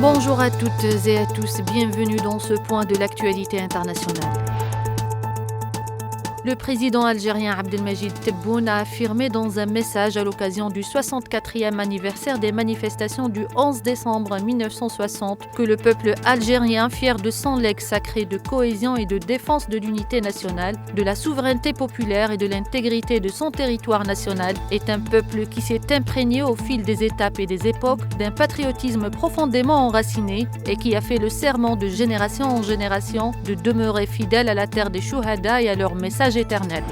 Bonjour à toutes et à tous, bienvenue dans ce point de l'actualité internationale. Le président algérien Abdelmadjid Tebboune a affirmé dans un message à l'occasion du 64e anniversaire des manifestations du 11 décembre 1960 que le peuple algérien, fier de son legs sacré de cohésion et de défense de l'unité nationale, de la souveraineté populaire et de l'intégrité de son territoire national, est un peuple qui s'est imprégné au fil des étapes et des époques d'un patriotisme profondément enraciné et qui a fait le serment de génération en génération de demeurer fidèle à la terre des Chouhada et à leur message éternel.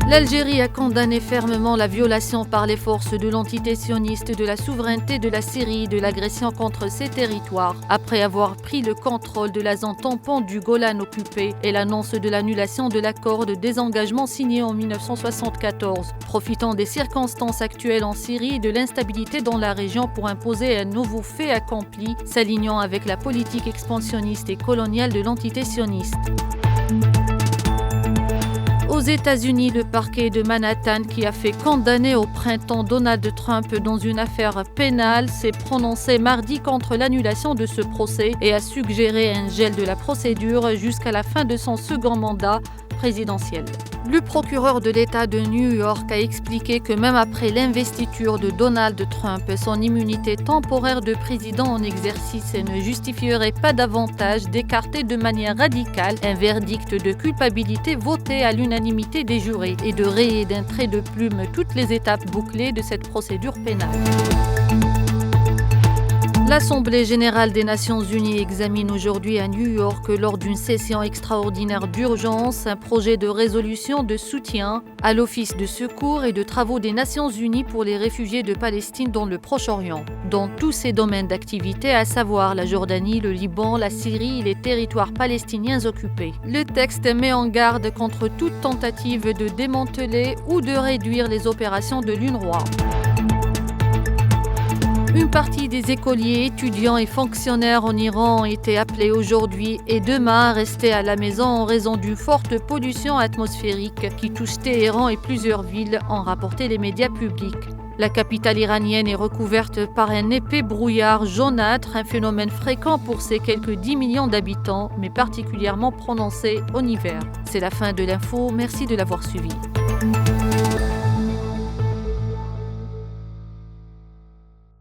L'Algérie a condamné fermement la violation par les forces de l'entité sioniste de la souveraineté de la Syrie et de l'agression contre ses territoires, après avoir pris le contrôle de la zone tampon du Golan occupée et l'annonce de l'annulation de l'accord de désengagement signé en 1974, profitant des circonstances actuelles en Syrie et de l'instabilité dans la région pour imposer un nouveau fait accompli, s'alignant avec la politique expansionniste et coloniale de l'entité sioniste. Aux États-Unis, le parquet de Manhattan, qui a fait condamner au printemps Donald Trump dans une affaire pénale, s'est prononcé mardi contre l'annulation de ce procès et a suggéré un gel de la procédure jusqu'à la fin de son second mandat présidentiel. Le procureur de l'État de New York a expliqué que même après l'investiture de Donald Trump, son immunité temporaire de président en exercice ne justifierait pas davantage d'écarter de manière radicale un verdict de culpabilité voté à l'unanimité des jurés et de rayer d'un trait de plume toutes les étapes bouclées de cette procédure pénale. L'Assemblée générale des Nations unies examine aujourd'hui à New York, lors d'une session extraordinaire d'urgence, un projet de résolution de soutien à l'Office de secours et de travaux des Nations unies pour les réfugiés de Palestine dans le Proche-Orient, dans tous ses domaines d'activité, à savoir la Jordanie, le Liban, la Syrie et les territoires palestiniens occupés. Le texte met en garde contre toute tentative de démanteler ou de réduire les opérations de l'UNRWA. Une partie des écoliers, étudiants et fonctionnaires en Iran ont été appelés aujourd'hui et demain à rester à la maison en raison d'une forte pollution atmosphérique qui touche Téhéran et plusieurs villes, ont rapporté les médias publics. La capitale iranienne est recouverte par un épais brouillard jaunâtre, un phénomène fréquent pour ses quelques 10 millions d'habitants, mais particulièrement prononcé en hiver. C'est la fin de l'info, merci de l'avoir suivi.